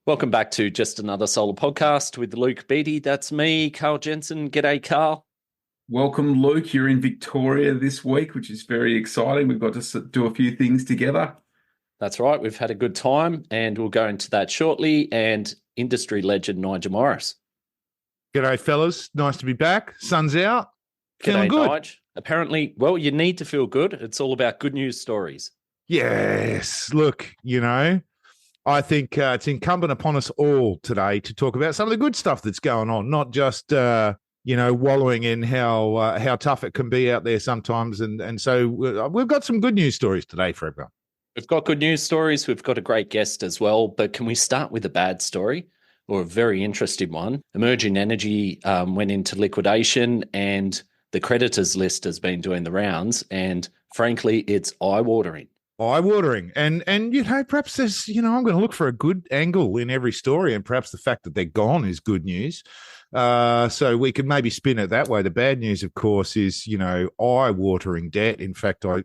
Welcome back to Just Another Solar Podcast with Luke Beattie. That's me, Karl Jensen. G'day, Karl. Welcome, Luke. You're in Victoria this week, which is very exciting. We've got to do a few things together. That's right. We've had a good time and we'll go into that shortly. And industry legend Nigel Morris. G'day, fellas. Nice to be back. Sun's out. Feeling G'day, good. Nigel. Apparently, well, you need to feel good. It's all about good news stories. Yes. Look, I think it's incumbent upon us all today to talk about some of the good stuff that's going on, not just wallowing in how tough it can be out there sometimes. And so we've got some good news stories today for everyone. We've got good news stories. We've got a great guest as well. But can we start with a bad story or a very interesting one? Emerging Energy went into liquidation and the creditors list has been doing the rounds. And frankly, it's eye-watering. Eye-watering. And perhaps there's, I'm going to look for a good angle in every story, and perhaps the fact that they're gone is good news. So we could maybe spin it that way. The bad news, of course, is, eye-watering debt. In fact, I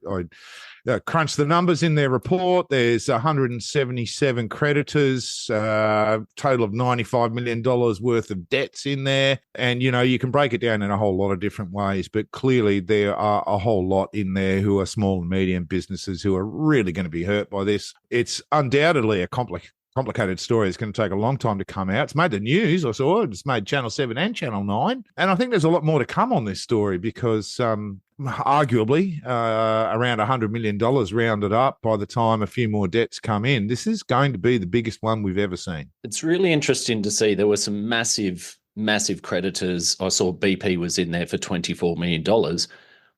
crunched the numbers in their report. There's 177 creditors, total of $95 million worth of debts in there. And, you can break it down in a whole lot of different ways, but clearly there are a whole lot in there who are small and medium businesses who are really going to be hurt by this. It's undoubtedly a complicated story. It's going to take a long time to come out. It's made the news. I saw it. It's made Channel 7 and Channel 9. And I think there's a lot more to come on this story because arguably around $100 million rounded up by the time a few more debts come in. This is going to be the biggest one we've ever seen. It's really interesting to see. There were some massive creditors. I saw BP was in there for $24 million.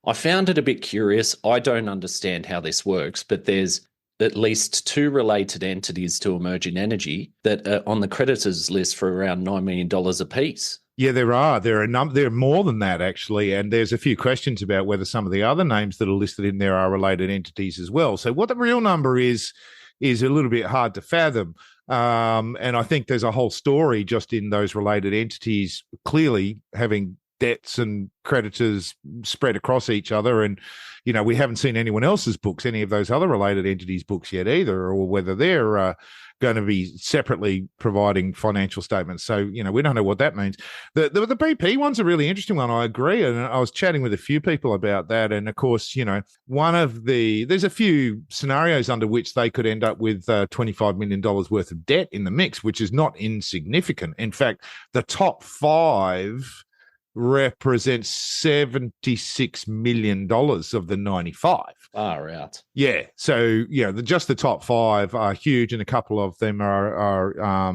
I found it a bit curious. I don't understand how this works, but there's at least two related entities to Emerging Energy that are on the creditors list for around $9 million apiece. Yeah, there are. There are more than that, actually. And there's a few questions about whether some of the other names that are listed in there are related entities as well. So what the real number is a little bit hard to fathom. And I think there's a whole story just in those related entities clearly having debts and creditors spread across each other. And, we haven't seen anyone else's books, any of those other related entities' books yet either, or whether they're going to be separately providing financial statements. So, we don't know what that means. The BP one's a really interesting one. I agree. And I was chatting with a few people about that. And of course, there's a few scenarios under which they could end up with $25 million worth of debt in the mix, which is not insignificant. In fact, the top five represents $76 million of the 95. Far out. Yeah. So, just the top five are huge, and a couple of them are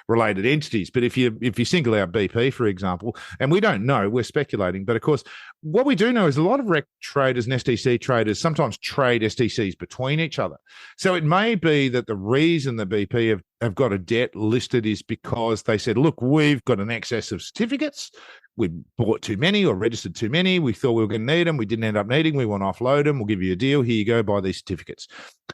related entities. But if you single out BP, for example, and we don't know, we're speculating, but of course, what we do know is a lot of rec traders and STC traders sometimes trade STCs between each other. So it may be that the reason the BP have got a debt listed is because they said, look, we've got an excess of certificates. We bought too many or registered too many. We thought we were going to need them. We didn't end up needing. We want to offload them. We'll give you a deal. Here you go, buy these certificates.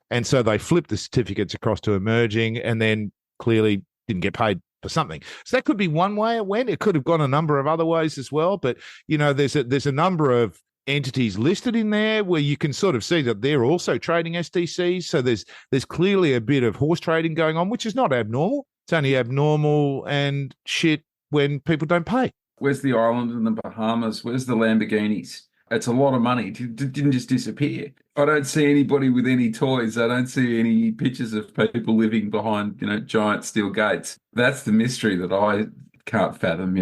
And so they flipped the certificates across to Emerging and then clearly didn't get paid for something. So that could be one way it went. It could have gone a number of other ways as well. But, there's a number of entities listed in there where you can sort of see that they're also trading STCs. So there's clearly a bit of horse trading going on, which is not abnormal. It's only abnormal and shit when people don't pay. Where's the island in the Bahamas? Where's the Lamborghinis? It's a lot of money. It didn't just disappear. I don't see anybody with any toys. I don't see any pictures of people living behind, giant steel gates. That's the mystery that I can't fathom.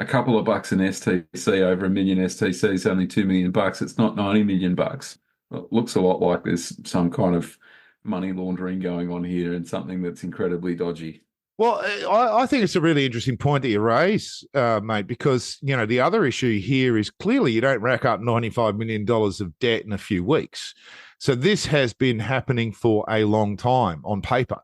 A couple of bucks in STC over a million STC is only $2 million. It's not $90 million. It looks a lot like there's some kind of money laundering going on here and something that's incredibly dodgy. Well, I think it's a really interesting point that you raise, mate, because, the other issue here is clearly you don't rack up $95 million of debt in a few weeks. So this has been happening for a long time on paper.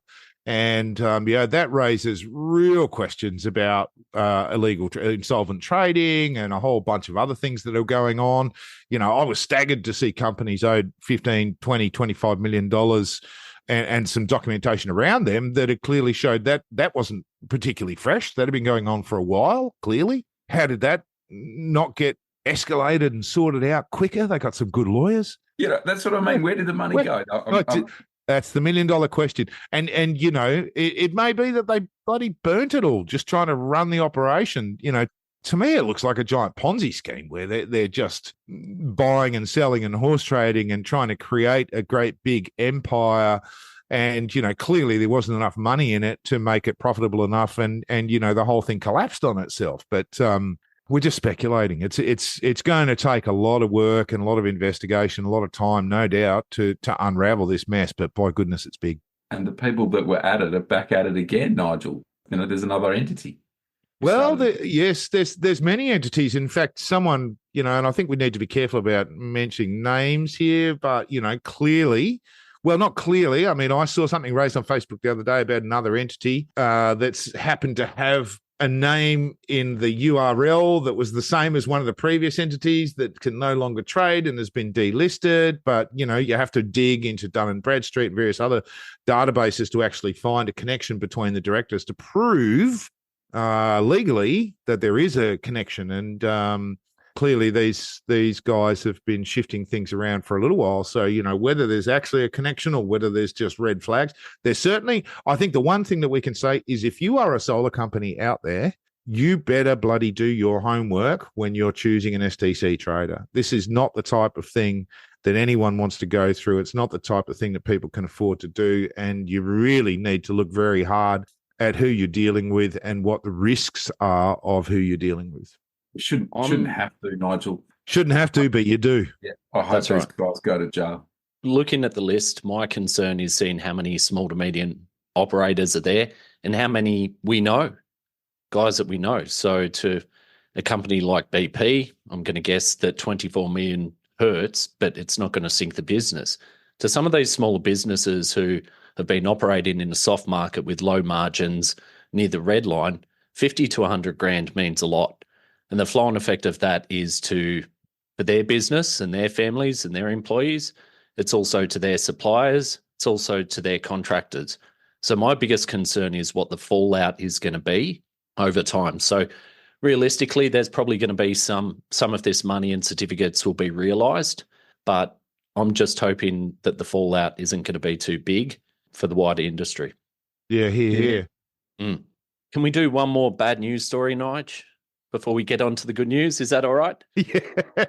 And, that raises real questions about illegal insolvent trading and a whole bunch of other things that are going on. I was staggered to see companies owed $15, $20, $25 million and some documentation around them that it clearly showed that wasn't particularly fresh. That had been going on for a while, clearly. How did that not get escalated and sorted out quicker? They got some good lawyers. That's what I mean. Where did the money go? That's the $1 million question. And it may be that they bloody burnt it all just trying to run the operation. To me, it looks like a giant Ponzi scheme where they're just buying and selling and horse trading and trying to create a great big empire. And, clearly there wasn't enough money in it to make it profitable enough. And the whole thing collapsed on itself. But we're just speculating. It's going to take a lot of work and a lot of investigation, a lot of time, no doubt, to unravel this mess. But by goodness, it's big. And the people that were at it are back at it again, Nigel. There's another entity. Well, yes, there's many entities. In fact, someone, and I think we need to be careful about mentioning names here, but, clearly, well, not clearly. I mean, I saw something raised on Facebook the other day about another entity that's happened to have a name in the URL that was the same as one of the previous entities that can no longer trade and has been delisted. But, you have to dig into Dun & Bradstreet and various other databases to actually find a connection between the directors to prove legally that there is a connection. And clearly these guys have been shifting things around for a little while. So, whether there's actually a connection or whether there's just red flags, there's certainly, I think the one thing that we can say is if you are a solar company out there, you better bloody do your homework when you're choosing an STC trader. This is not the type of thing that anyone wants to go through. It's not the type of thing that people can afford to do. And you really need to look very hard at who you're dealing with and what the risks are of who you're dealing with. Shouldn't have to, Nigel. Shouldn't have to, but you do. Yeah, I hope those guys go to jail. Looking at the list, my concern is seeing how many small to medium operators are there and how many we know, guys that we know. So to a company like BP, I'm going to guess that 24 million hurts, but it's not going to sink the business. To some of these smaller businesses who have been operating in a soft market with low margins near the red line, 50 to 100 grand means a lot. And the flow-on effect of that is for their business and their families and their employees. It's also to their suppliers. It's also to their contractors. So my biggest concern is what the fallout is going to be over time. So realistically, there's probably going to be some of this money and certificates will be realised, but I'm just hoping that the fallout isn't going to be too big for the wider industry. Yeah, here. Mm. Can we do one more bad news story, Nige, before we get on to the good news? Is that all right? Yeah,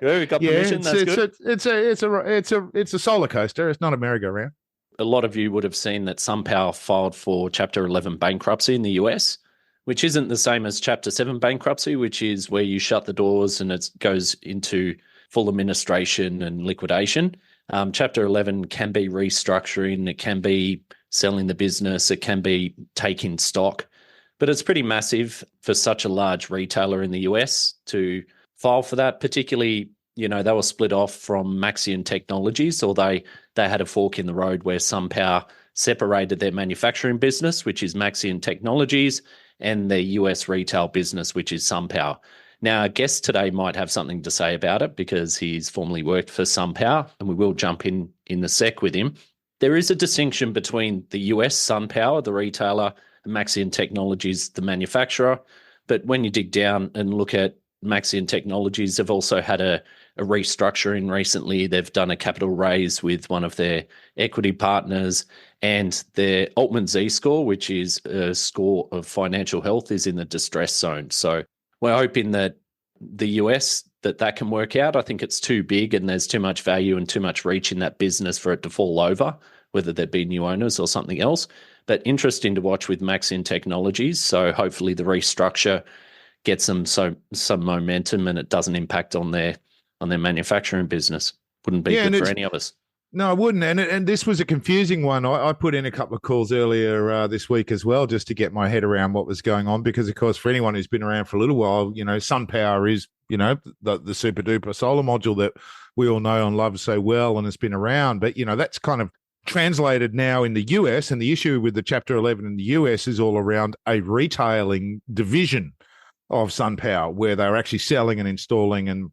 we got permission. That's good. It's a solar coaster. It's not a merry-go-round. A lot of you would have seen that SunPower filed for Chapter 11 bankruptcy in the US, which isn't the same as Chapter 7 bankruptcy, which is where you shut the doors and it goes into full administration and liquidation. Chapter 11 can be restructuring, it can be selling the business, it can be taking stock, but it's pretty massive for such a large retailer in the US to file for that, particularly, they were split off from Maxion Technologies, or they had a fork in the road where SunPower separated their manufacturing business, which is Maxion Technologies, and their US retail business, which is SunPower. Now, our guest today might have something to say about it because he's formerly worked for SunPower, and we will jump in a sec with him. There is a distinction between the US SunPower, the retailer, and Maxion Technologies, the manufacturer. But when you dig down and look at Maxion Technologies, they've also had a restructuring recently. They've done a capital raise with one of their equity partners, and their Altman Z-score, which is a score of financial health, is in the distress zone. So we're hoping that the US, that can work out. I think it's too big and there's too much value and too much reach in that business for it to fall over, whether there be new owners or something else. But interesting to watch with Maxion Technologies. So hopefully the restructure gets them some momentum and it doesn't impact on their manufacturing business. Wouldn't be good for any of us. No, I wouldn't. And this was a confusing one. I put in a couple of calls earlier this week as well, just to get my head around what was going on. Because, of course, for anyone who's been around for a little while, SunPower is, the super duper solar module that we all know and love so well and has been around. But, that's kind of translated now in the US. And the issue with the Chapter 11 in the US is all around a retailing division of SunPower, where they're actually selling and installing and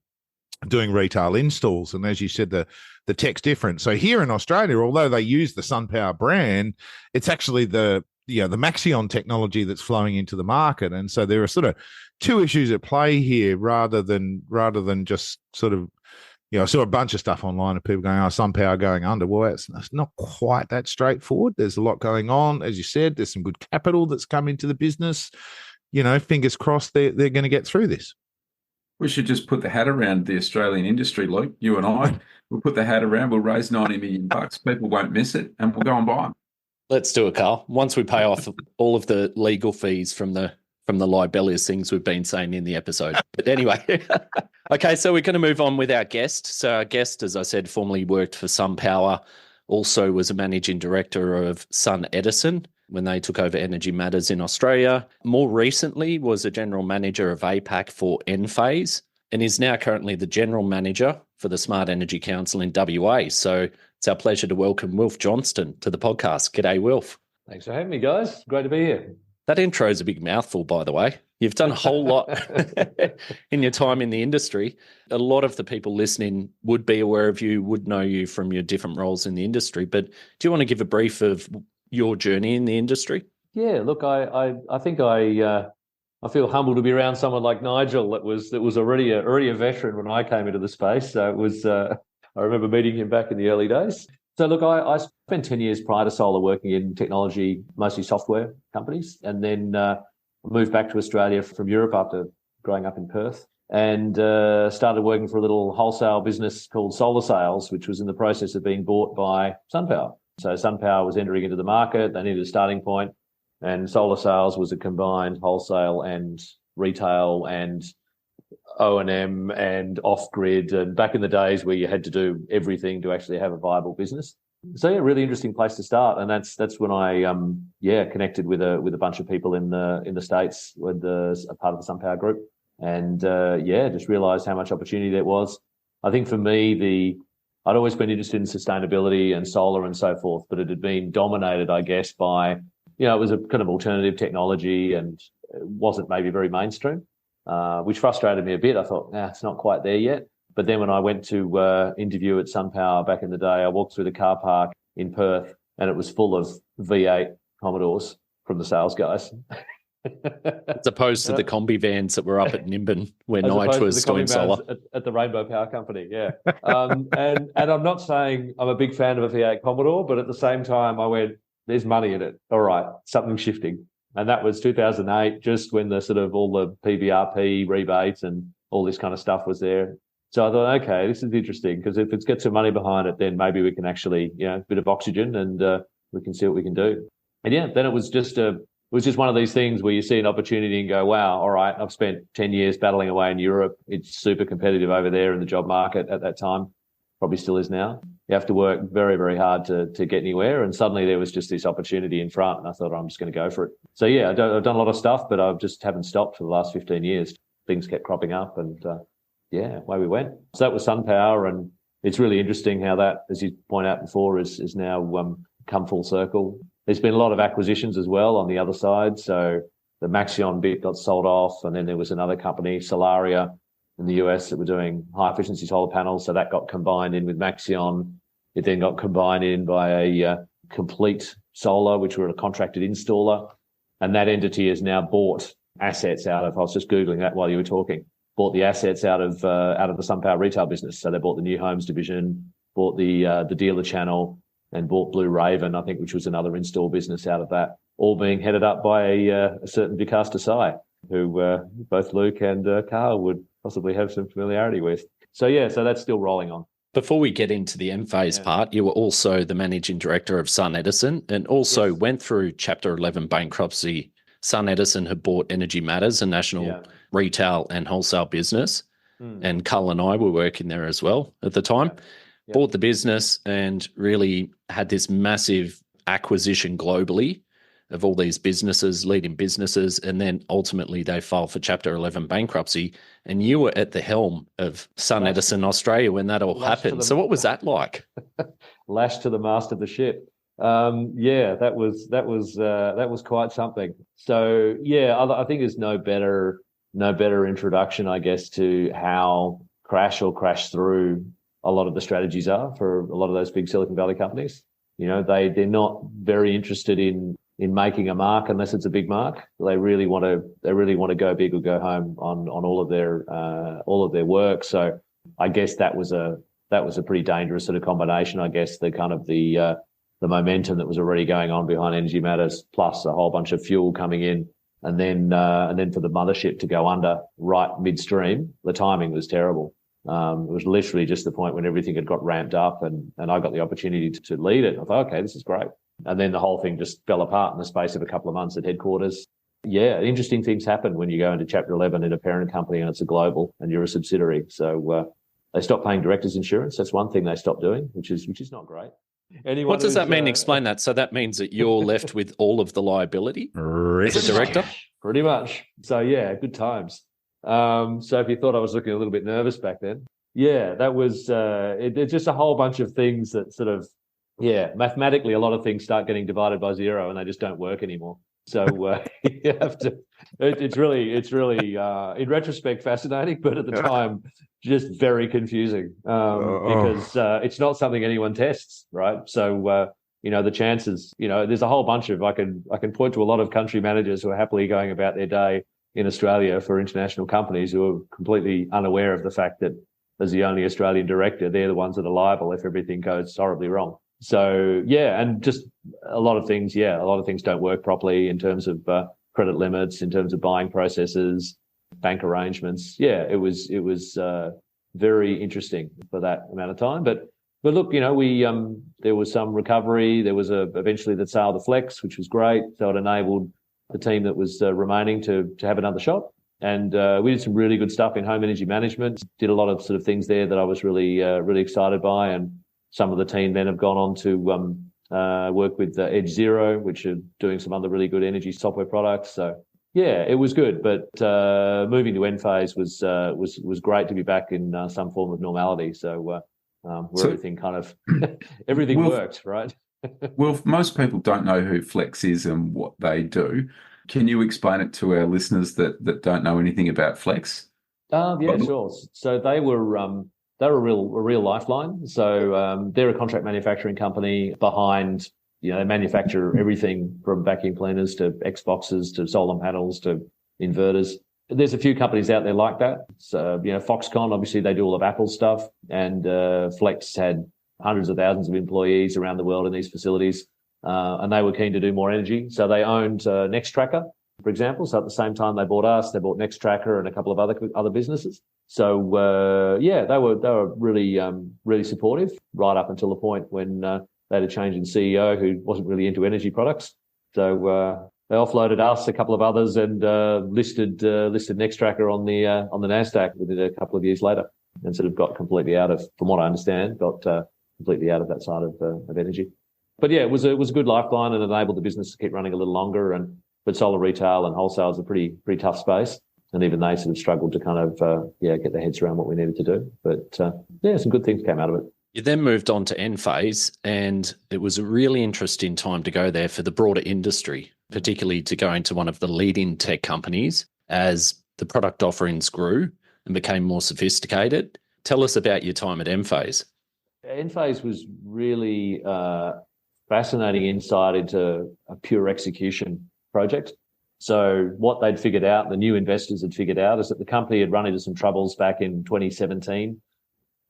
doing retail installs. And as you said, the tech's different. So here in Australia, although they use the SunPower brand, it's actually the Maxion technology that's flowing into the market. And so there are sort of two issues at play here rather than just sort of I saw a bunch of stuff online of people going, "Oh, SunPower going under." Well, it's not quite that straightforward. There's a lot going on, as you said. There's some good capital that's come into the business. Fingers crossed they're going to get through this. We should just put the hat around the Australian industry, Luke. You and I, we'll put the hat around. We'll raise $90 million. People won't miss it, and we'll go and buy them. Let's do it, Karl. Once we pay off all of the legal fees from the libelous things we've been saying in the episode. But anyway, okay, so we're going to move on with our guest. So our guest, as I said, formerly worked for SunPower, also was a managing director of SunEdison when they took over Energy Matters in Australia. More recently was a general manager of APAC for Enphase and is now currently the general manager for the Smart Energy Council in WA. So it's our pleasure to welcome Wilf Johnston to the podcast. G'day, Wilf. Thanks for having me, guys. Great to be here. That intro is a big mouthful, by the way. You've done a whole lot in your time in the industry. A lot of the people listening would be aware of you, would know you from your different roles in the industry. But do you want to give a brief of your journey in the industry? Yeah, look, I think I feel humbled to be around someone like Nigel that was already a veteran when I came into the space. So it was I remember meeting him back in the early days. So look, I spent 10 years prior to solar working in technology, mostly software companies, and then moved back to Australia from Europe after growing up in Perth, and started working for a little wholesale business called Solar Sales, which was in the process of being bought by SunPower. So SunPower was entering into the market. They needed a starting point, and Solar Sales was a combined wholesale and retail and O&M and off-grid, and back in the days where you had to do everything to actually have a viable business. So yeah, really interesting place to start, and that's when I connected with a bunch of people in the States with a part of the SunPower group, and just realised how much opportunity there was. I think for me, I'd always been interested in sustainability and solar and so forth, but it had been dominated, I guess, by it was a kind of alternative technology and it wasn't maybe very mainstream. Which frustrated me a bit. I thought, it's not quite there yet. But then when I went to interview at SunPower back in the day, I walked through the car park in Perth and it was full of V8 Commodores from the sales guys. As opposed to the combi vans that were up at Nimbin where Nigel was doing solar. At the Rainbow Power Company, yeah. And I'm not saying I'm a big fan of a V8 Commodore, but at the same time I went, there's money in it. All right, something's shifting. And that was 2008, just when the sort of all the PBRP rebates and all this kind of stuff was there. So I thought, okay, this is interesting because if it's got some money behind it, then maybe we can actually, a bit of oxygen and we can see what we can do. And then it was just one of these things where you see an opportunity and go, wow, all right, I've spent 10 years battling away in Europe. It's super competitive over there in the job market at that time. Probably still is now. You have to work very, very hard to get anywhere. And suddenly there was just this opportunity in front and I thought, I'm just going to go for it. So yeah, I've done a lot of stuff, but I just haven't stopped for the last 15 years. Things kept cropping up and away we went. So that was SunPower, and it's really interesting how that, as you point out before, is now come full circle. There's been a lot of acquisitions as well on the other side. So the Maxion bit got sold off, and then there was another company, Solaria, in the US that were doing high efficiency solar panels. So that got combined in with Maxion. It then got combined in by a Complete Solar, which were a contracted installer. And that entity has now bought assets out of, I was just Googling that while you were talking, bought the assets out of the SunPower retail business. So they bought the New Homes division, bought the dealer channel, and bought Blue Raven, I think, which was another install business out of that, all being headed up by a certain Vikas Desai, who both Luke and Karl would possibly have some familiarity with. So that's still rolling on. Before we get into the Enphase part, you were also the managing director of SunEdison and also went through Chapter 11 bankruptcy. SunEdison had bought Energy Matters, a national retail and wholesale business, and Karl and I were working there as well at the time. Bought the business and really had this massive acquisition globally of all these businesses, leading businesses, and then ultimately they filed for Chapter 11 bankruptcy. And you were at the helm of SunEdison Australia when that all happened. So what was that like? Lashed to the mast of the ship. That was quite something. So I think there's no better introduction, I guess, to how crash through a lot of the strategies are for a lot of those big Silicon Valley companies. They're not very interested in making a mark unless it's a big mark. They really want to go big or go home on all of their work. So I guess that was a pretty dangerous sort of combination. I guess the kind of the momentum that was already going on behind Energy Matters, plus a whole bunch of fuel coming in, and then for the mothership to go under right midstream, the timing was terrible. It was literally just the point when everything had got ramped up, and I got the opportunity to lead it. I thought, okay, this is great. And then the whole thing just fell apart in the space of a couple of months at headquarters. Yeah, interesting things happen when you go into Chapter 11 in a parent company and it's a global and you're a subsidiary. So they stopped paying directors' insurance. That's one thing they stopped doing, which is not great. What does that mean? Explain that. So that means that you're left with all of the liability as a director? Pretty much. So, yeah, good times. So if you thought I was looking a little bit nervous back then, yeah, that was it's just a whole bunch of things that sort of, mathematically a lot of things start getting divided by zero and they just don't work anymore. So you have to. It's really in retrospect fascinating, but at the time just very confusing because it's not something anyone tests, right? So the chances, there's a whole bunch of I can point to a lot of country managers who are happily going about their day in Australia for international companies who are completely unaware of the fact that as the only Australian director, they're the ones that are liable if everything goes horribly wrong. So, and just a lot of things don't work properly in terms of credit limits, in terms of buying processes, bank arrangements. Yeah, it was very interesting for that amount of time. But look, we there was some recovery. There was eventually the sale of the Flex, which was great. So it enabled the team that was remaining to have another shot. And we did some really good stuff in home energy management. Did a lot of sort of things there that I was really excited by. And some of the team then have gone on to work with Edge Zero, which are doing some other really good energy software products. So yeah, it was good. But moving to Enphase was great to be back in some form of normality. So everything kind of everything worked, right? Well, most people don't know who Flex is and what they do. Can you explain it to our listeners that don't know anything about Flex? Yeah, sure. So they were a real lifeline. So they're a contract manufacturing company behind, they manufacture everything from vacuum cleaners to Xboxes to solar panels to inverters. There's a few companies out there like that. So, Foxconn, obviously they do all of Apple stuff, and Flex had hundreds of thousands of employees around the world in these facilities. And they were keen to do more energy. So they owned Nextracker, for example. So at the same time they bought us, they bought Nextracker and a couple of other businesses. So they were really supportive right up until the point when they had a change in CEO who wasn't really into energy products. So they offloaded us, a couple of others, and listed Nextracker on the NASDAQ within a couple of years later, and sort of got completely out of, from what I understand, completely out of that side of energy. But yeah, it was a good lifeline and enabled the business to keep running a little longer. But solar retail and wholesale is a pretty tough space, and even they sort of struggled to kind of get their heads around what we needed to do. But some good things came out of it. You then moved on to Enphase, and it was a really interesting time to go there for the broader industry, particularly to go into one of the leading tech companies as the product offerings grew and became more sophisticated. Tell us about your time at Enphase. Enphase was really fascinating insight into a pure execution project. So what they'd figured out, the new investors had figured out, is that the company had run into some troubles back in 2017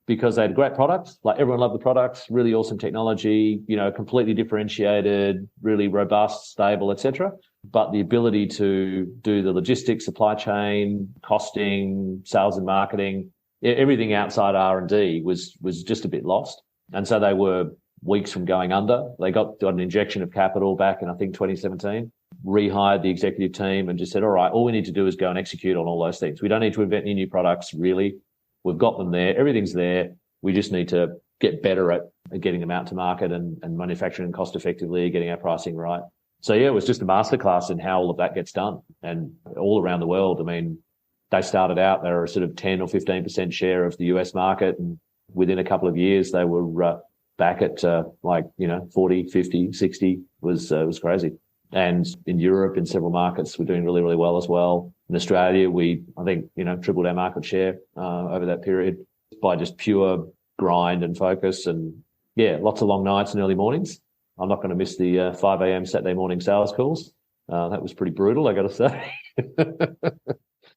because they had a great product. Like, everyone loved the products, really awesome technology, completely differentiated, really robust, stable, etc. But the ability to do the logistics, supply chain, costing, sales and marketing, everything outside R&D was just a bit lost. And so they were weeks from going under. They got an injection of capital back in, I think, 2017, rehired the executive team and just said, all right, all we need to do is go and execute on all those things. We don't need to invent any new products, really. We've got them there. Everything's there. We just need to get better at getting them out to market and manufacturing cost effectively, getting our pricing right. So, yeah, it was just a masterclass in how all of that gets done. And all around the world, I mean, they started out, they were a sort of 10 or 15% share of the US market. And within a couple of years, they were back at 40, 50, 60 was crazy. And in Europe, in several markets, we're doing really, really well as well. In Australia, I think, tripled our market share over that period by just pure grind and focus. And yeah, lots of long nights and early mornings. I'm not going to miss the 5 a.m. Saturday morning sales calls. That was pretty brutal, I got to say.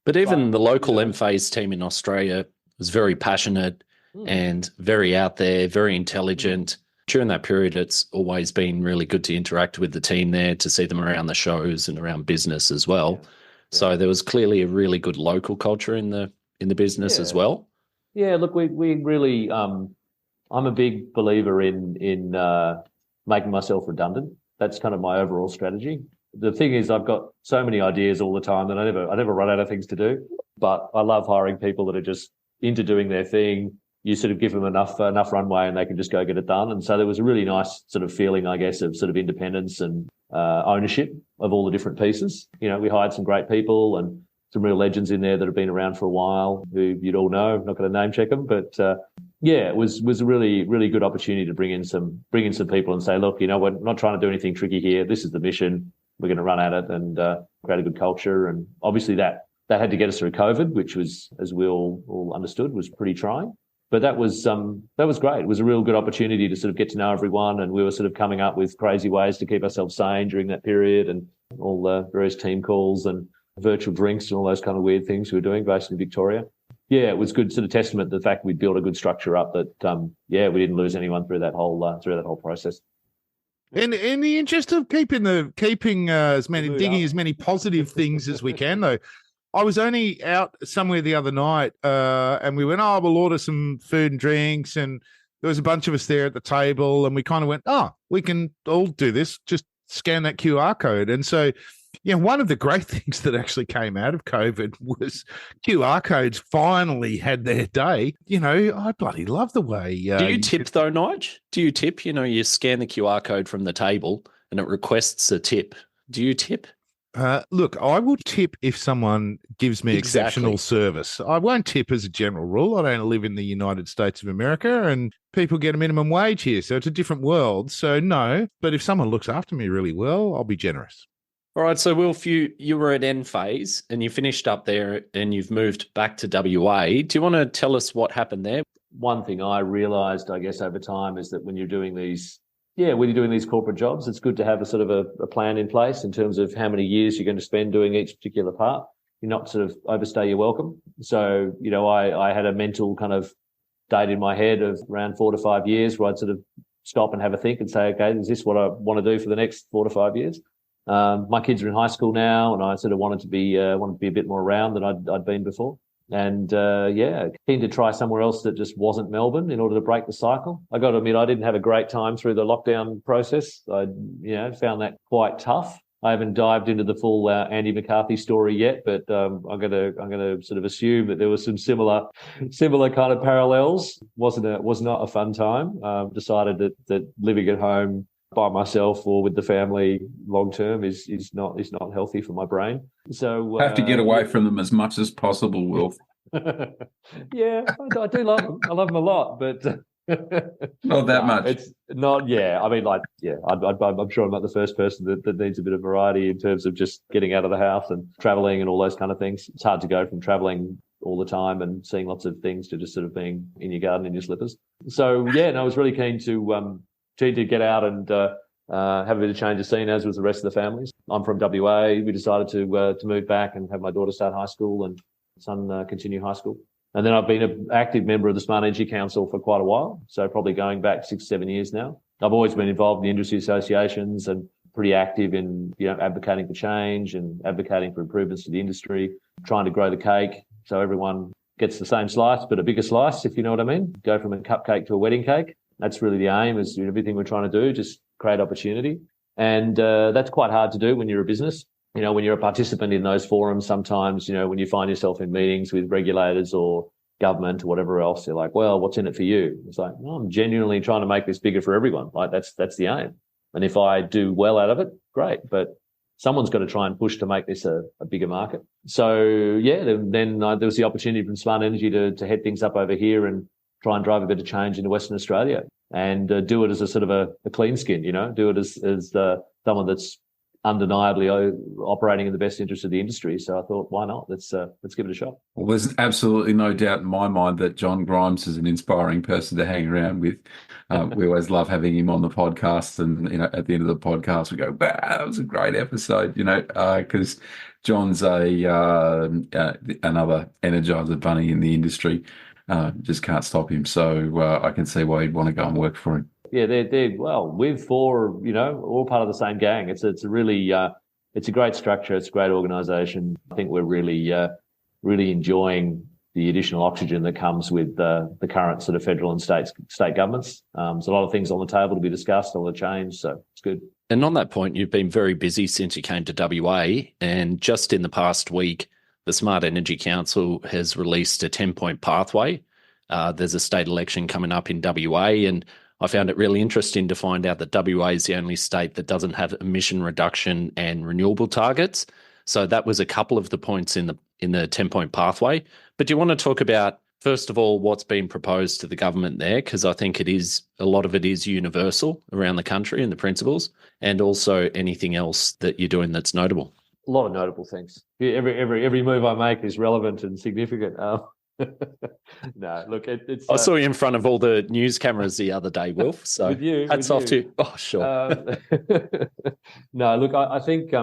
But even the local Enphase team in Australia was very passionate and very out there, very intelligent. During that period, it's always been really good to interact with the team there, to see them around the shows and around business as well. Yeah. So there was clearly a really good local culture in the business as well. Yeah, look, we really I'm a big believer in making myself redundant. That's kind of my overall strategy. The thing is, I've got so many ideas all the time that I never run out of things to do. But I love hiring people that are just into doing their thing. You sort of give them enough runway and they can just go get it done. And so there was a really nice sort of feeling, I guess, of sort of independence and ownership of all the different pieces. You know, we hired some great people and some real legends in there that have been around for a while, who you'd all know. I'm not going to name check them, but it was a really, really good opportunity to bring in some people and say, look, you know, we're not trying to do anything tricky here. This is the mission. We're going to run at it and create a good culture. And obviously that had to get us through COVID, which was, as we all understood, was pretty trying. But that was great. It was a real good opportunity to sort of get to know everyone, and we were sort of coming up with crazy ways to keep ourselves sane during that period, and all the various team calls and virtual drinks and all those kind of weird things we were doing based in Victoria. Yeah, it was good sort of testament to the fact we'd built a good structure up that, we didn't lose anyone through that whole process. In the interest of keeping digging as many positive things as we can, though, I was only out somewhere the other night, and we went, we'll order some food and drinks, and there was a bunch of us there at the table, and we kind of went, we can all do this, just scan that QR code. And so, one of the great things that actually came out of COVID was QR codes finally had their day. I bloody love the way. Do you tip though, Nige? Do you tip? You scan the QR code from the table and it requests a tip. Do you tip? Look, I will tip if someone gives me exceptional service. I won't tip as a general rule. I don't live in the United States of America, and people get a minimum wage here, so it's a different world. So no, but if someone looks after me really well, I'll be generous. All right, so Wilf, you were at N phase and you finished up there and you've moved back to WA. Do you want to tell us what happened there? One thing I realised, I guess, over time is that when you're doing these corporate jobs, it's good to have a sort of a plan in place in terms of how many years you're going to spend doing each particular part. You're not sort of overstay your welcome. So, I had a mental kind of date in my head of around 4 to 5 years where I'd sort of stop and have a think and say, okay, is this what I want to do for the next 4 to 5 years? My kids are in high school now, and I sort of wanted to be a bit more around than I'd been before. And keen to try somewhere else that just wasn't Melbourne in order to break the cycle. I got to admit, I didn't have a great time through the lockdown process. I found that quite tough. I haven't dived into the full Andy McCarthy story yet, but I'm gonna sort of assume that there was some similar kind of parallels. Was not a fun time. Decided that living at home by myself or with the family long term is not healthy for my brain. So have to get away from them as much as possible, Wilf. Yeah, I do love them. I love them a lot, but not that much. It's not. Yeah, I mean, I'm sure I'm not the first person that needs a bit of variety in terms of just getting out of the house and traveling and all those kind of things. It's hard to go from traveling all the time and seeing lots of things to just sort of being in your garden in your slippers. So I was really keen to get out and have a bit of change of scene, as was the rest of the families. I'm from WA. We decided to move back and have my daughter start high school and son continue high school. And then I've been an active member of the Smart Energy Council for quite a while, so probably going back 6-7 years now. I've always been involved in the industry associations and pretty active in advocating for change and advocating for improvements to the industry, trying to grow the cake so everyone gets the same slice but a bigger slice, if you know what I mean. Go from a cupcake to a wedding cake. That's really the aim, is everything we're trying to do, just create opportunity. And that's quite hard to do when you're a business. When you're a participant in those forums, sometimes, when you find yourself in meetings with regulators or government or whatever else, you're like, well, what's in it for you? It's like, well, I'm genuinely trying to make this bigger for everyone. Like that's the aim. And if I do well out of it, great. But someone's got to try and push to make this a bigger market. So, then there was the opportunity from Smart Energy to head things up over here and try and drive a bit of change into Western Australia and do it as a sort of a clean skin, do it as someone that's undeniably operating in the best interest of the industry. So I thought, why not? Let's give it a shot. Well, there's absolutely no doubt in my mind that John Grimes is an inspiring person to hang around with. We always love having him on the podcast, and at the end of the podcast we go, wow, that was a great episode, because John's another Energizer bunny in the industry. Just can't stop him. So I can see why he'd want to go and work for him. Yeah, they're well, we've four, all part of the same gang. It's a really it's a great structure. It's a great organisation. I think we're really enjoying the additional oxygen that comes with the current sort of federal and state governments. There's a lot of things on the table to be discussed, a lot of change, so it's good. And on that point, you've been very busy since you came to WA, and just in the past week, the Smart Energy Council has released a 10-point pathway. There's a state election coming up in WA, and I found it really interesting to find out that WA is the only state that doesn't have emission reduction and renewable targets. So that was a couple of the points in the 10-point pathway. But do you want to talk about, first of all, what's been proposed to the government there? Because I think a lot of it is universal around the country in the principles, and also anything else that you're doing that's notable. A lot of notable things. Every move I make is relevant and significant. No, look, it's. I saw you in front of all the news cameras the other day, Wilf. So hats off to you. Oh, sure. No, look, I think.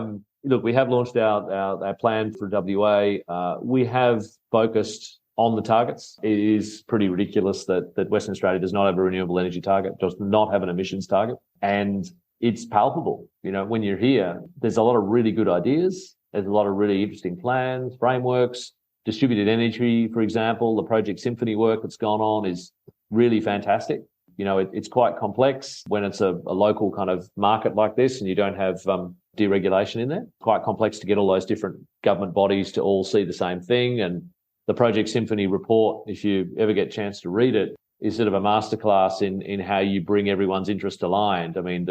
Look, we have launched our plan for WA. We have focused on the targets. It is pretty ridiculous that Western Australia does not have a renewable energy target, does not have an emissions target, and it's palpable. When you're here, there's a lot of really good ideas. There's a lot of really interesting plans, frameworks. Distributed energy, for example, the Project Symphony work that's gone on is really fantastic. It's quite complex when it's a local kind of market like this and you don't have deregulation in there. Quite complex to get all those different government bodies to all see the same thing. And the Project Symphony report, if you ever get a chance to read it, is sort of a masterclass in how you bring everyone's interest aligned. I mean,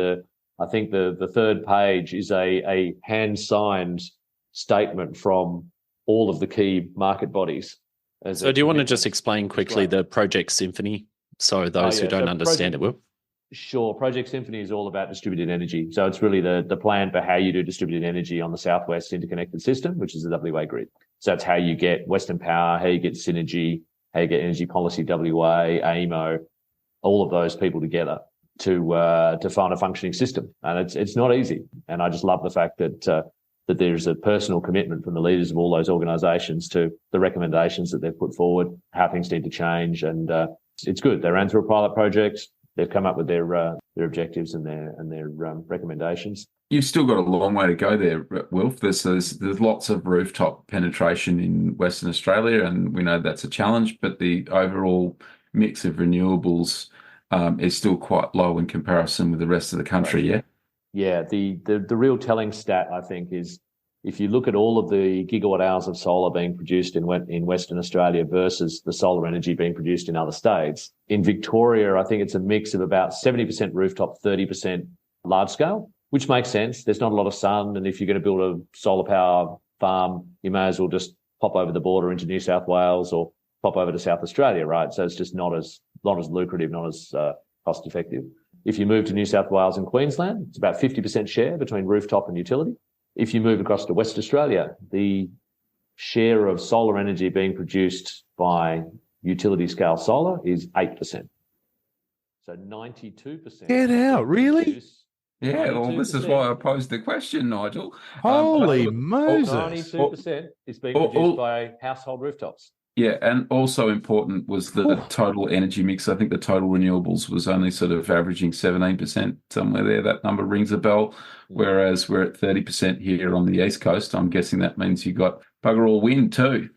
I think the third page is a hand-signed statement from all of the key market bodies. So do you want to just explain quickly the Project Symphony, so those who don't understand it will? Sure. Project Symphony is all about distributed energy. So it's really the plan for how you do distributed energy on the Southwest Interconnected System, which is the WA grid. So that's how you get Western Power, how you get Synergy, how you get Energy Policy WA, AEMO, all of those people together to find a functioning system. And it's not easy. And I just love the fact that there's a personal commitment from the leaders of all those organisations to the recommendations that they've put forward, how things need to change. And it's good. They ran through a pilot project. They've come up with their objectives and their recommendations. You've still got a long way to go there, Wilf. There's lots of rooftop penetration in Western Australia, and we know that's a challenge, but the overall mix of renewables is still quite low in comparison with the rest of the country, yeah? Yeah, the real telling stat, I think, is if you look at all of the gigawatt hours of solar being produced in Western Australia versus the solar energy being produced in other states, in Victoria, I think it's a mix of about 70% rooftop, 30% large scale, which makes sense. There's not a lot of sun, and if you're going to build a solar power farm, you may as well just pop over the border into New South Wales or pop over to South Australia, right? So it's just not as lucrative, not as cost effective. If you move to New South Wales and Queensland, it's about 50% share between rooftop and utility. If you move across to West Australia, the share of solar energy being produced by utility scale solar is 8%. So 92%. Get out, really? Yeah, well, this is why I posed the question, Nigel. Holy Moses. 92% is being produced by household rooftops. Yeah, and also important was the total energy mix. I think the total renewables was only sort of averaging 17%, somewhere there. That number rings a bell, whereas we're at 30% here on the East Coast. I'm guessing that means you got bugger all wind too.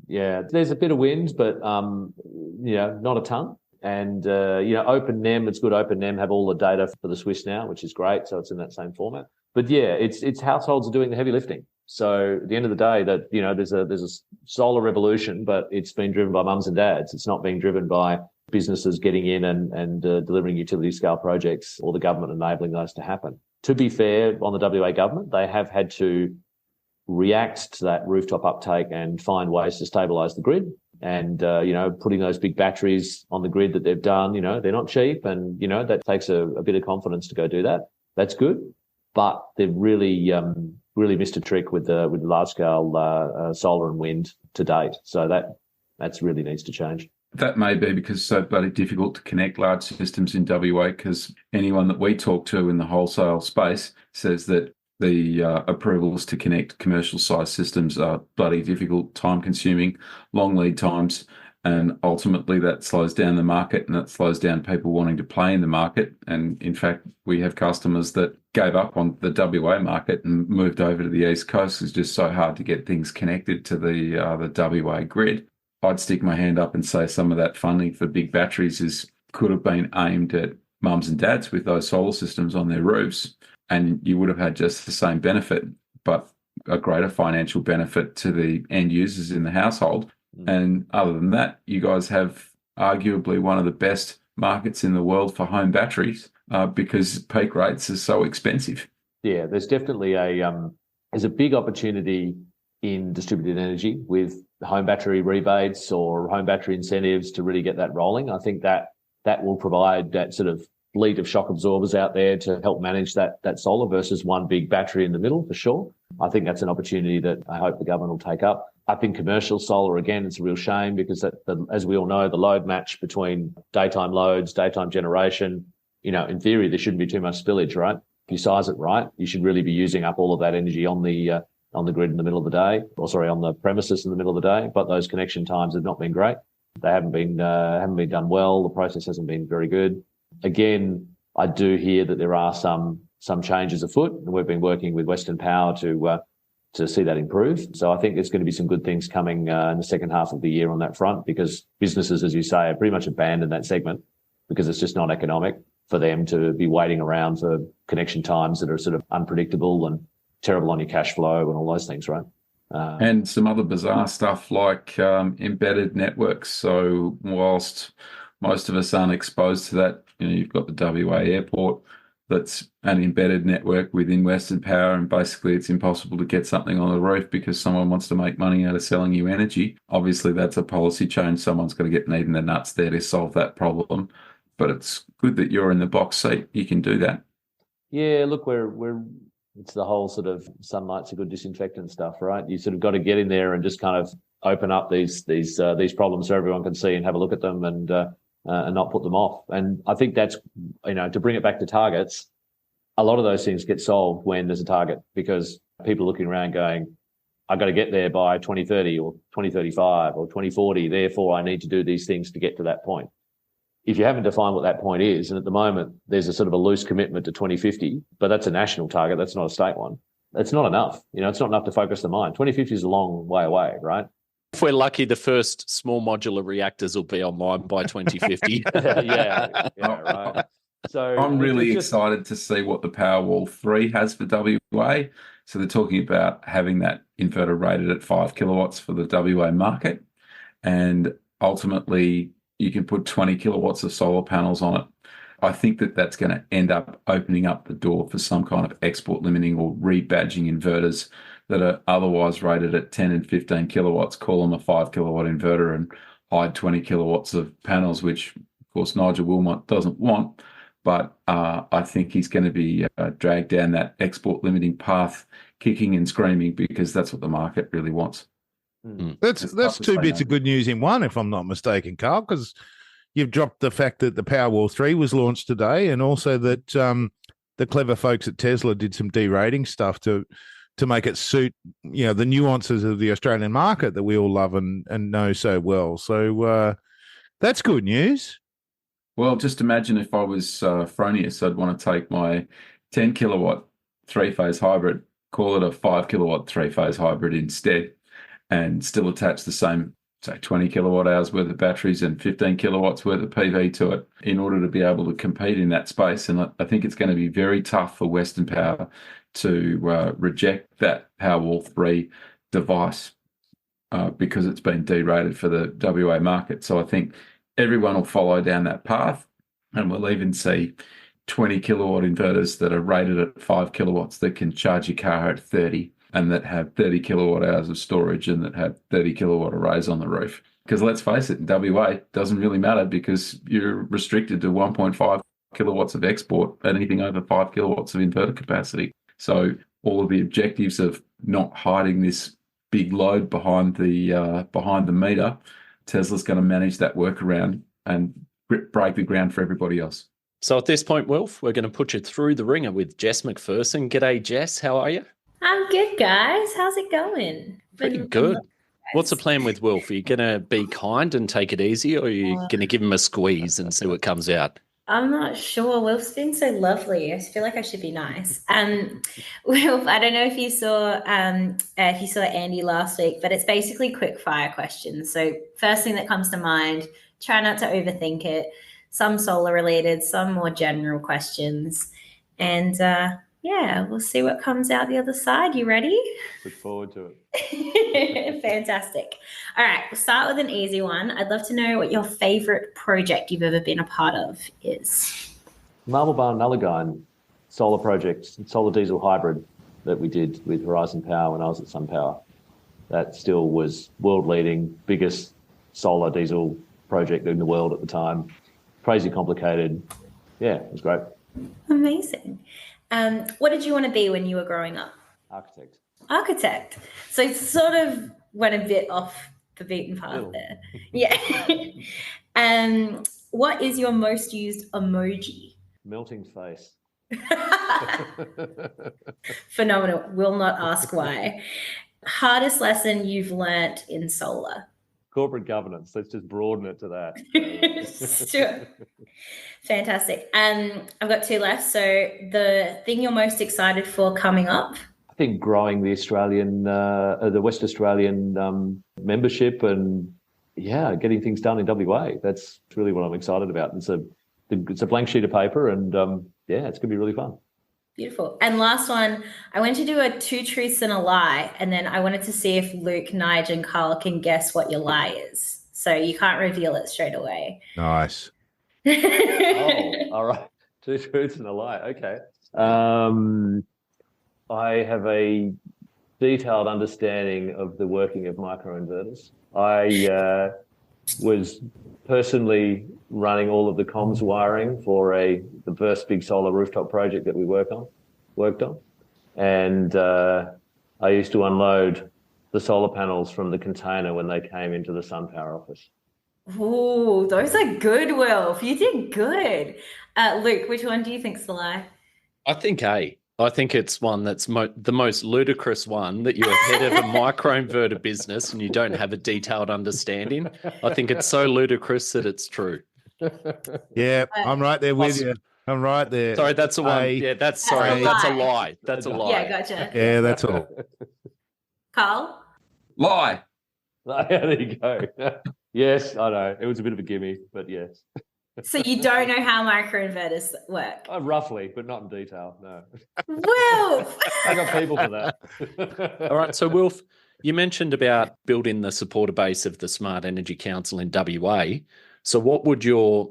Yeah, there's a bit of wind, but not a ton. And OpenNEM, it's good. OpenNEM have all the data for the Swiss now, which is great. So it's in that same format. But yeah, it's households are doing the heavy lifting. So at the end of the day, that there's a solar revolution, but it's been driven by mums and dads. It's not being driven by businesses getting in and delivering utility scale projects or the government enabling those to happen. To be fair, on the WA government, they have had to react to that rooftop uptake and find ways to stabilise the grid. And putting those big batteries on the grid that they've done, they're not cheap, and that takes a bit of confidence to go do that. That's good, but they've really missed a trick with large scale solar and wind to date. So that's really needs to change. That may be because it's so bloody difficult to connect large systems in WA, because anyone that we talk to in the wholesale space says that the approvals to connect commercial size systems are bloody difficult, time consuming, long lead times, And ultimately that slows down the market, and that slows down people wanting to play in the market. And in fact, we have customers that gave up on the WA market and moved over to the East Coast. It's just so hard to get things connected to the WA grid. I'd stick my hand up and say some of that funding for big batteries could have been aimed at mums and dads with those solar systems on their roofs, and you would have had just the same benefit, but a greater financial benefit to the end users in the household. And other than that, you guys have arguably one of the best markets in the world for home batteries because peak rates are so expensive. Yeah, there's definitely there's a big opportunity in distributed energy with home battery rebates or home battery incentives to really get that rolling. I think that will provide that sort of fleet of shock absorbers out there to help manage that solar versus one big battery in the middle, for sure. I think that's an opportunity that I hope the government will take up. I think commercial solar, again, it's a real shame because, as we all know, the load match between daytime loads, daytime generation, in theory, there shouldn't be too much spillage, right? If you size it right, you should really be using up all of that energy on the grid in the middle of the day, on the premises in the middle of the day. But those connection times have not been great. They haven't been done well. The process hasn't been very good. Again, I do hear that there are some changes afoot, and we've been working with Western Power to see that improve. So I think there's going to be some good things coming in the second half of the year on that front, because businesses, as you say, have pretty much abandoned that segment because it's just not economic for them to be waiting around for connection times that are sort of unpredictable and terrible on your cash flow and all those things, right? And some other bizarre stuff like embedded networks. So whilst most of us aren't exposed to that, you've got the WA airport that's an embedded network within Western Power, and basically it's impossible to get something on the roof because someone wants to make money out of selling you energy. Obviously, that's a policy change. Someone's got to get kneed in the nuts there to solve that problem. But it's good that you're in the box seat. You can do that. Yeah, look, it's the whole sort of sunlight's a good disinfectant stuff, right? You sort of got to get in there and just kind of open up these problems so everyone can see and have a look at them and not put them off. And I think that's, to bring it back to targets, a lot of those things get solved when there's a target, because people are looking around going, I've got to get there by 2030 or 2035 or 2040. Therefore, I need to do these things to get to that point. If you haven't defined what that point is, and at the moment there's a sort of a loose commitment to 2050, but that's a national target, that's not a state one. It's not enough. It's not enough to focus the mind. 2050 is a long way away, right? If we're lucky, the first small modular reactors will be online by 2050. yeah, right. So I'm really excited to see what the Powerwall 3 has for WA. So they're talking about having that inverter rated at 5 kilowatts for the WA market. And ultimately, you can put 20 kilowatts of solar panels on it. I think that's going to end up opening up the door for some kind of export limiting or rebadging inverters that are otherwise rated at 10 and 15 kilowatts, call them a 5 kilowatt inverter and hide 20 kilowatts of panels, which, of course, Nigel Wilmot doesn't want. But I think he's going to be dragged down that export limiting path, kicking and screaming, because that's what the market really wants. That's two bits of good news in one, if I'm not mistaken, Karl, because you've dropped the fact that the Powerwall 3 was launched today, and also that the clever folks at Tesla did some derating stuff to make it suit, the nuances of the Australian market that we all love and know so well. So that's good news. Well, just imagine if I was Fronius, I'd want to take my 10 kilowatt three-phase hybrid, call it a 5 kilowatt three-phase hybrid instead, and still attach the same, say, 20 kilowatt hours worth of batteries and 15 kilowatts worth of PV to it in order to be able to compete in that space. And I think it's going to be very tough for Western Power to reject that Powerwall 3 device because it's been derated for the WA market. So I think everyone will follow down that path, and we'll even see 20 kilowatt inverters that are rated at 5 kilowatts that can charge your car at 30. And that have 30 kilowatt hours of storage and that have 30 kilowatt arrays on the roof. Because let's face it, in WA, it doesn't really matter because you're restricted to 1.5 kilowatts of export at anything over 5 kilowatts of inverter capacity. So all of the objectives of not hiding this big load behind the meter, Tesla's going to manage that workaround and break the ground for everybody else. So at this point, Wilf, we're going to put you through the ringer with Jess MacPherson. G'day, Jess. How are you? I'm good, guys. How's it going? Pretty good. What's the plan with Wilf? Are you going to be kind and take it easy, or are you going to give him a squeeze and see what comes out? I'm not sure. Wilf's been so lovely. I feel like I should be nice. Wilf, I don't know if you saw Andy last week, but it's basically quick fire questions. So first thing that comes to mind, try not to overthink it. Some solar related, some more general questions. And we'll see what comes out the other side. You ready? Look forward to it. Fantastic. All right, we'll start with an easy one. I'd love to know what your favorite project you've ever been a part of is. Marble Barn Nullagine solar project, solar diesel hybrid that we did with Horizon Power when I was at SunPower. That still was world leading, biggest solar diesel project in the world at the time. Crazy complicated. Yeah, it was great. Amazing. What did you want to be when you were growing up? Architect. So it sort of went a bit off the beaten path there. Yeah. What is your most used emoji? Melting face. Phenomenal. Will not ask why. Hardest lesson you've learnt in solar? Corporate governance. Let's just broaden it to that. Sure. Fantastic. I've got two left. So the thing you're most excited for coming up? I think growing the West Australian membership and getting things done in WA. That's really what I'm excited about. It's a blank sheet of paper and it's going to be really fun. Beautiful. And last one, I went to do a 2 truths and a lie, and then I wanted to see if Luke, Nigel, and Karl can guess what your lie is. So you can't reveal it straight away. Nice. All right. 2 truths and a lie. Okay. I have a detailed understanding of the working of microinverters. I was personally running all of the comms wiring for the first big solar rooftop project that we worked on. And I used to unload the solar panels from the container when they came into the SunPower office. Ooh, those are good, Wilf. You did good. Luke, which one do you think's the lie? I think A. I think it's one that's the most ludicrous one, that you're head of a microinverter business and you don't have a detailed understanding. I think it's so ludicrous that it's true. Yeah, I'm right there with you. I'm right there. Sorry, that's a one. Yeah, that's a lie. That's a lie. Yeah, gotcha. Yeah, that's all. Karl? Lie. There you go. Yes, I know. It was a bit of a gimme, but yes. So you don't know how microinverters work? Roughly, but not in detail, no. Wilf! I got people for that. All right, so Wilf, you mentioned about building the supporter base of the Smart Energy Council in WA. So what would your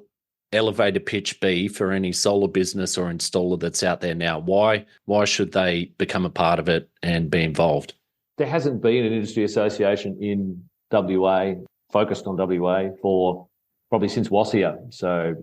elevator pitch be for any solar business or installer that's out there now? Why should they become a part of it and be involved? There hasn't been an industry association in WA, focused on WA, for probably since WASIA, so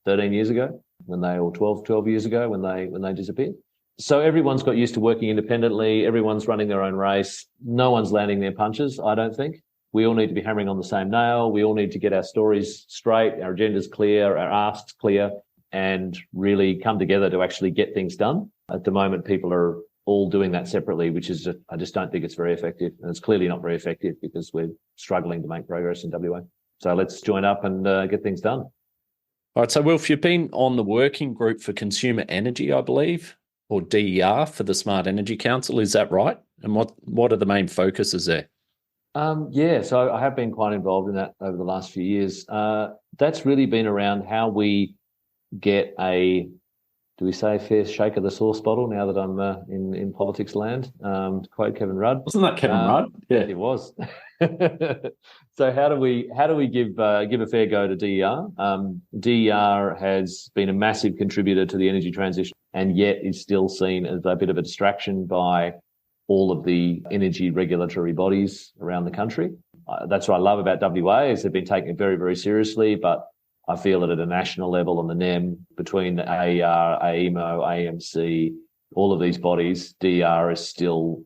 13 years ago, or 12 years ago when they disappeared. So everyone's got used to working independently. Everyone's running their own race. No one's landing their punches, I don't think. We all need to be hammering on the same nail. We all need to get our stories straight, our agendas clear, our asks clear, and really come together to actually get things done. At the moment, people are all doing that separately, which is I just don't think it's very effective. And it's clearly not very effective because we're struggling to make progress in WA. So let's join up and get things done. All right. So, Wilf, you've been on the working group for consumer energy, I believe, or DER for the Smart Energy Council. Is that right? And what are the main focuses there? So I have been quite involved in that over the last few years. That's really been around how we get do we say fair shake of the sauce bottle now that I'm in politics land? To quote Kevin Rudd. Wasn't that Kevin Rudd? Yeah, it was. So how do we give a fair go to DER? DER has been a massive contributor to the energy transition and yet is still seen as a bit of a distraction by all of the energy regulatory bodies around the country. That's what I love about WA is they've been taking it very, very seriously, but I feel that at a national level on the NEM, between the AER, AEMO, AMC, all of these bodies, DER is still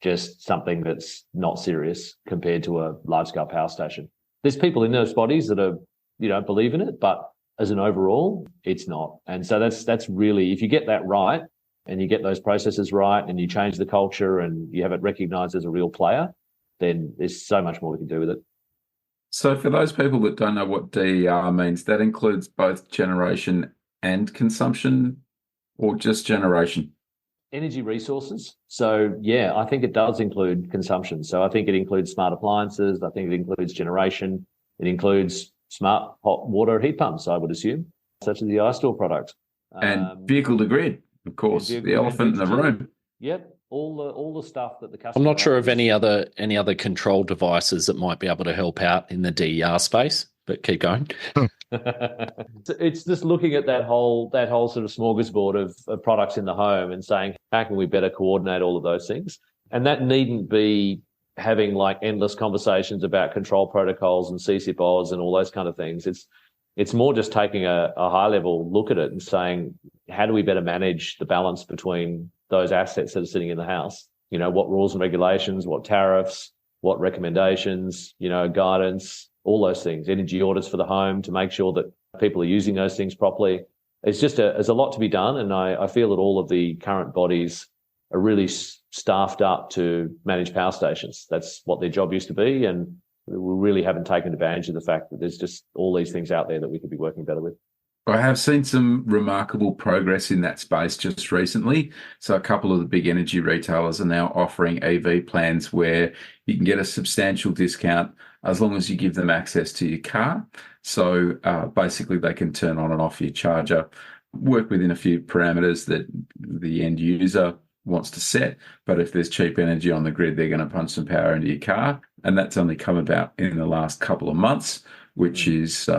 just something that's not serious compared to a large-scale power station. There's people in those bodies that believe in it, but as an overall, it's not. And so that's really, if you get that right and you get those processes right and you change the culture and you have it recognised as a real player, then there's so much more we can do with it. So for those people that don't know what DER means, that includes both generation and consumption, or just generation? Energy resources. So yeah, I think it does include consumption. So I think it includes smart appliances. I think it includes generation. It includes smart hot water heat pumps, I would assume, such as the iStore product. And vehicle to grid, of course, the elephant in the room. Yep. All the stuff that the customer. I'm not sure of any other control devices that might be able to help out in the DER space, but keep going. It's just looking at that whole sort of smorgasbord of products in the home and saying, how can we better coordinate all of those things? And that needn't be having like endless conversations about control protocols and CCPOs and all those kind of things. It's more just taking a high level look at it and saying, how do we better manage the balance between those assets that are sitting in the house? You know, what rules and regulations, what tariffs, what recommendations, you know, guidance, all those things, energy audits for the home to make sure that people are using those things properly. There's a lot to be done. And I feel that all of the current bodies are really staffed up to manage power stations. That's what their job used to be. And we really haven't taken advantage of the fact that there's just all these things out there that we could be working better with. I have seen some remarkable progress in that space just recently. So a couple of the big energy retailers are now offering EV plans where you can get a substantial discount as long as you give them access to your car. So basically they can turn on and off your charger, work within a few parameters that the end user wants to set. But if there's cheap energy on the grid, they're going to punch some power into your car. And that's only come about in the last couple of months, which is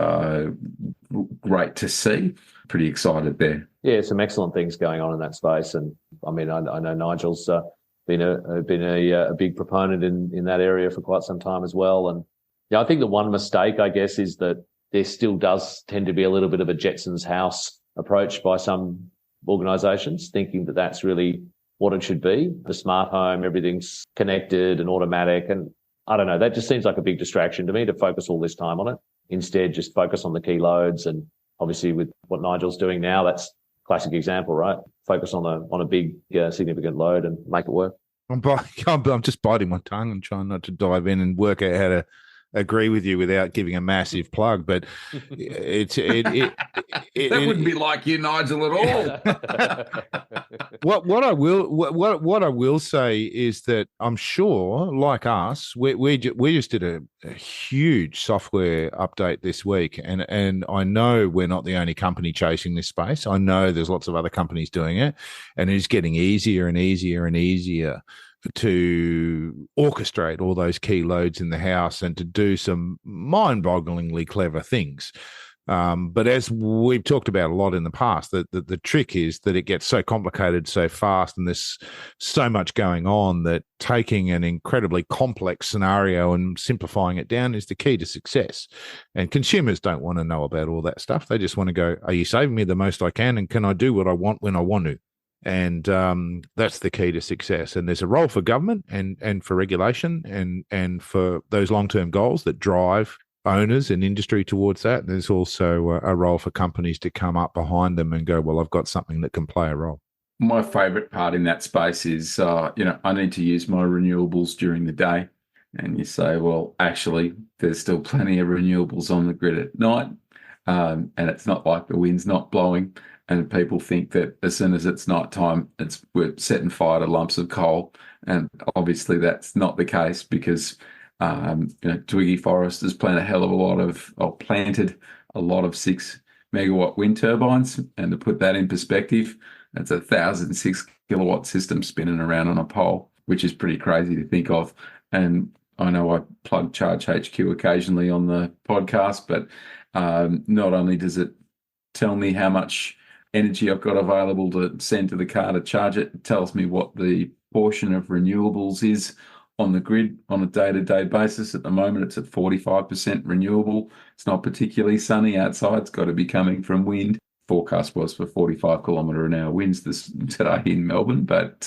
great to see. Pretty excited there. Yeah, some excellent things going on in that space. And I mean, I know Nigel's been a big proponent in that area for quite some time as well. And yeah, I think the one mistake, I guess, is that there still does tend to be a little bit of a Jetson's house approach by some organisations, thinking that that's really what it should be. The smart home, everything's connected and automatic. And I don't know, that just seems like a big distraction to me to focus all this time on it. Instead, just focus on the key loads. And obviously with what Nigel's doing now, that's a classic example, right? Focus on a big, significant load and make it work. I'm just biting my tongue and trying not to dive in and work out how to agree with you without giving a massive plug, but that wouldn't be like you, Nigel, at all. What I will say is that I'm sure, like us, we just did a huge software update this week, and I know we're not the only company chasing this space. I know there's lots of other companies doing it, and it's getting easier and easier and easier to orchestrate all those key loads in the house and to do some mind-bogglingly clever things. But as we've talked about a lot in the past, the trick is that it gets so complicated so fast and there's so much going on that taking an incredibly complex scenario and simplifying it down is the key to success. And consumers don't want to know about all that stuff. They just want to go, are you saving me the most I can? And can I do what I want when I want to? And that's the key to success. And there's a role for government and for regulation and for those long-term goals that drive owners and industry towards that. There's also a role for companies to come up behind them and go, well, I've got something that can play a role. My favourite part in that space is, I need to use my renewables during the day. And you say, well, actually, there's still plenty of renewables on the grid at night. And it's not like the wind's not blowing. And people think that as soon as it's night time, we're setting fire to lumps of coal. And obviously that's not the case because, Twiggy Forest has planted a lot of 6 megawatt wind turbines. And to put that in perspective, that's a 1,006 kilowatt system spinning around on a pole, which is pretty crazy to think of. And I know I plug Charge HQ occasionally on the podcast, but not only does it tell me how much energy I've got available to send to the car to charge it, it tells me what the portion of renewables is on the grid on a day-to-day basis. At the moment, it's at 45% renewable. It's not particularly sunny outside. It's got to be coming from wind. Forecast was for 45 kilometre an hour winds today in Melbourne, but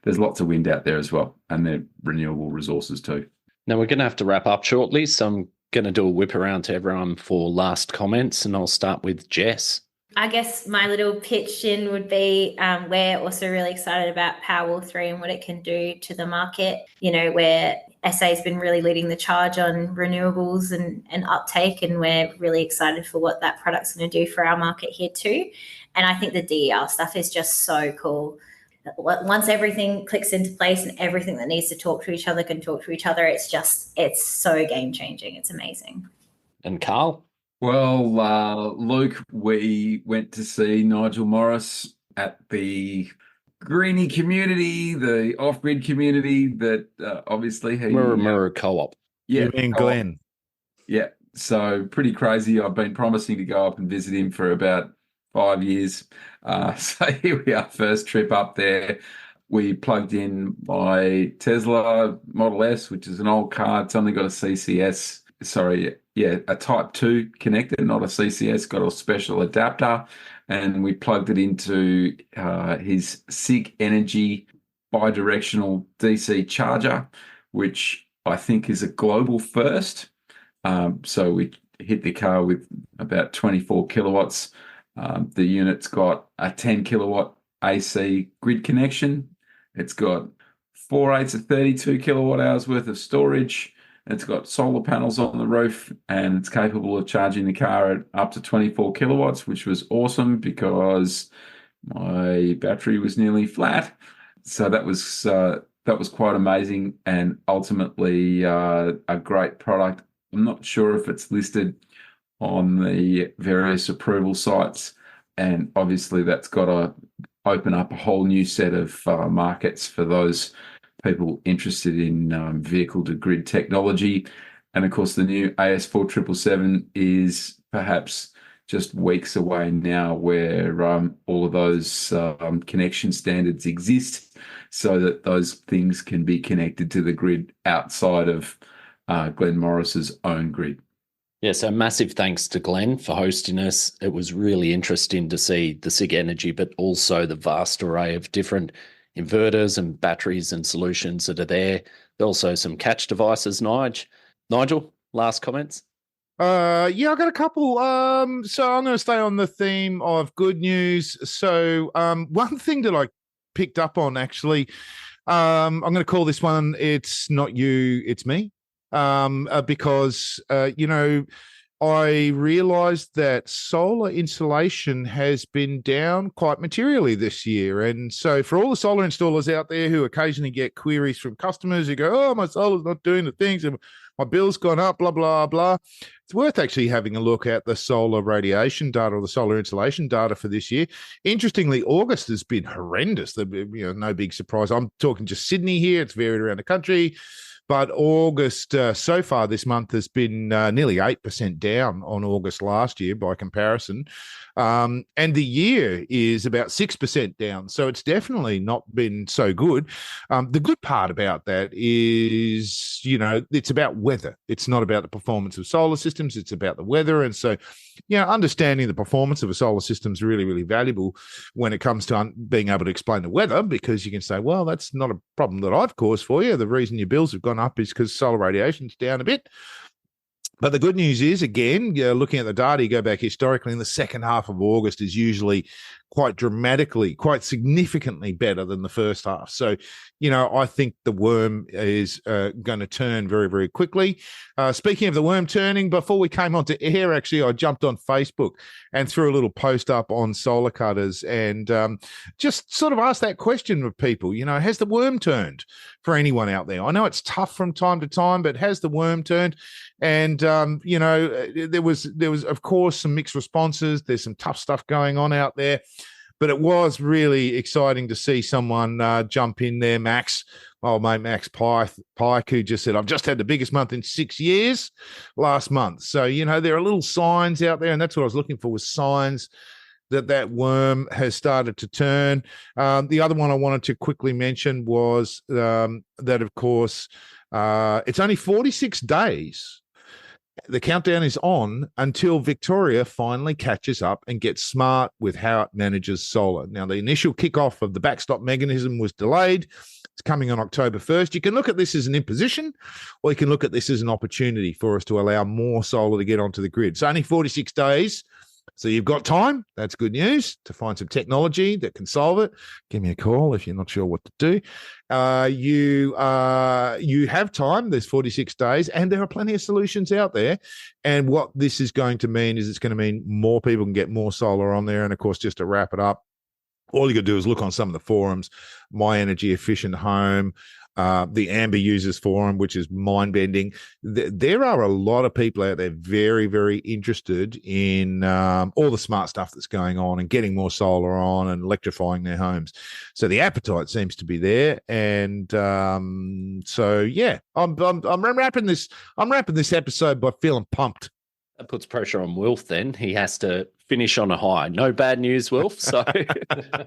there's lots of wind out there as well, and they're renewable resources too. Now, we're going to have to wrap up shortly, so I'm going to do a whip around to everyone for last comments, and I'll start with Jess. I guess my little pitch in would be we're also really excited about Powerwall 3 and what it can do to the market. We're SA's been really leading the charge on renewables and uptake, and we're really excited for what that product's going to do for our market here too. And I think the DER stuff is just so cool. Once everything clicks into place and everything that needs to talk to each other can talk to each other, it's so game changing. It's amazing. And Karl? Well, Luke, we went to see Nigel Morris at the Greenie community, the off-grid community that obviously he... Murra Co-op. Yeah. You mean Glenn? Yeah. So pretty crazy. I've been promising to go up and visit him for about 5 years. So here we are, first trip up there. We plugged in my Tesla Model S, which is an old car. It's only got a CCS. Sorry, yeah, a Type 2 connector, not a CCS, got a special adapter. And we plugged it into his SIG Energy bidirectional DC charger, which I think is a global first. So we hit the car with about 24 kilowatts. The unit's got a 10 kilowatt AC grid connection. It's got 4/8 of 32 kilowatt hours worth of storage. It's got solar panels on the roof, and it's capable of charging the car at up to 24 kilowatts, which was awesome because my battery was nearly flat. So that was quite amazing, and ultimately a great product. I'm not sure if it's listed on the various approval sites, and obviously that's got to open up a whole new set of markets for those people interested in vehicle-to-grid technology. And, of course, the new AS4777 is perhaps just weeks away now, where all of those connection standards exist so that those things can be connected to the grid outside of Glenn Morris's own grid. Yeah, so massive thanks to Glenn for hosting us. It was really interesting to see the SIG Energy, but also the vast array of different inverters and batteries and solutions that are there. Also some catch devices, Nigel, last comments? Yeah, I got a couple. So I'm going to stay on the theme of good news. So one thing that I picked up on, actually, I'm going to call this one, It's Not You, It's Me. Because, I realized that solar installation has been down quite materially this year. And so for all the solar installers out there who occasionally get queries from customers who go, oh, my solar's not doing the things, and my bill's gone up, blah, blah, blah. It's worth actually having a look at the solar radiation data or the solar insolation data for this year. Interestingly, August has been horrendous. No big surprise. I'm talking just Sydney here. It's varied around the country. But August so far this month has been nearly 8% down on August last year by comparison. And the year is about 6% down. So it's definitely not been so good. The good part about that is, it's about weather. It's not about the performance of solar systems. It's about the weather. And so, understanding the performance of a solar system is really, really valuable when it comes to being able to explain the weather, because you can say, well, that's not a problem that I've caused for you. The reason your bills have gone up is because solar radiation's down a bit. But the good news is, again, looking at the data, you go back historically, in the second half of August is usually quite dramatically, quite significantly better than the first half. So, I think the worm is going to turn very, very quickly. Speaking of the worm turning, before we came onto air, actually, I jumped on Facebook and threw a little post up on solar cutters and just sort of asked that question of people, has the worm turned for anyone out there? I know it's tough from time to time, but has the worm turned? And, there was, of course, some mixed responses. There's some tough stuff going on out there. But it was really exciting to see someone jump in there, Max, old mate Max Pike, who just said, I've just had the biggest month in 6 years last month. So, there are little signs out there, and that's what I was looking for, was signs that worm has started to turn. The other one I wanted to quickly mention was that, of course, it's only 46 days. The countdown is on until Victoria finally catches up and gets smart with how it manages solar. Now, the initial kickoff of the backstop mechanism was delayed. It's coming on October 1st. You can look at this as an imposition, or you can look at this as an opportunity for us to allow more solar to get onto the grid. So only 46 days So you've got time. That's good news to find some technology that can solve it. Give me a call if you're not sure what to do. You have time. There's 46 days, and there are plenty of solutions out there. And what this is going to mean is it's going to mean more people can get more solar on there. And of course, just to wrap it up, all you got to do is look on some of the forums, My Energy Efficient Home, the Amber Users Forum, which is mind-bending. There are a lot of people out there very, very interested in all the smart stuff that's going on and getting more solar on and electrifying their homes. So the appetite seems to be there, and so yeah, I'm wrapping this episode by feeling pumped. That puts pressure on Wilf then. He has to finish on a high. No bad news, Wilf. So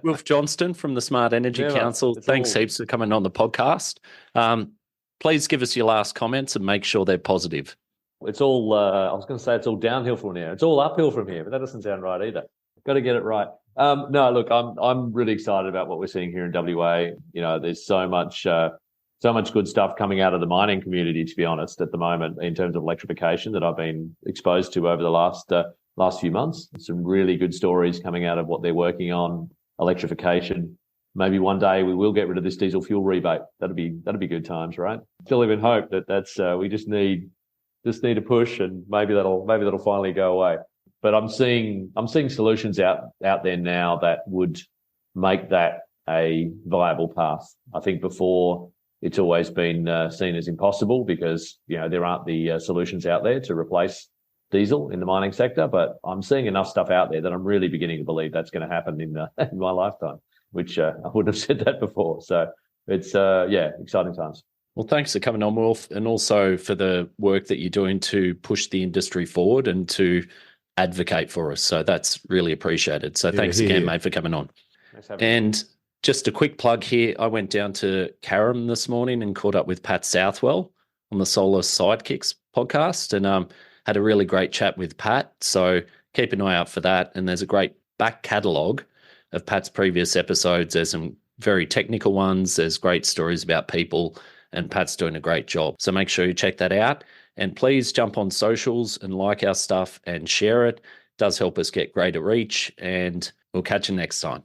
Wilf Johnston from the Smart Energy Council, thanks heaps for coming on the podcast. Please give us your last comments and make sure they're positive. It's all, I was going to say it's all downhill from here. It's all uphill from here, but that doesn't sound right either. Got to get it right. No, look, I'm really excited about what we're seeing here in WA. You know, there's so much good stuff coming out of the mining community, to be honest, at the moment in terms of electrification that I've been exposed to over the last few months. Some really good stories coming out of what they're working on, electrification. Maybe one day we will get rid of this diesel fuel rebate. That'd be good times, right? Still even hope that's we just need a push, and maybe that'll finally go away. But I'm seeing solutions out there now that would make that a viable path. I think before it's always been seen as impossible because, you know, there aren't the solutions out there to replace diesel in the mining sector. But I'm seeing enough stuff out there that I'm really beginning to believe that's going to happen in my lifetime, which I wouldn't have said that before. So it's, exciting times. Well, thanks for coming on, Wilf, and also for the work that you're doing to push the industry forward and to advocate for us. So that's really appreciated. So thanks again, mate, for coming on. And just a quick plug here. I went down to Carrum this morning and caught up with Pat Southwell on the Solar Sidekicks podcast, and had a really great chat with Pat. So keep an eye out for that. And there's a great back catalogue of Pat's previous episodes. There's some very technical ones. There's great stories about people, and Pat's doing a great job. So make sure you check that out. And please jump on socials and like our stuff and share it. It does help us get greater reach. And we'll catch you next time.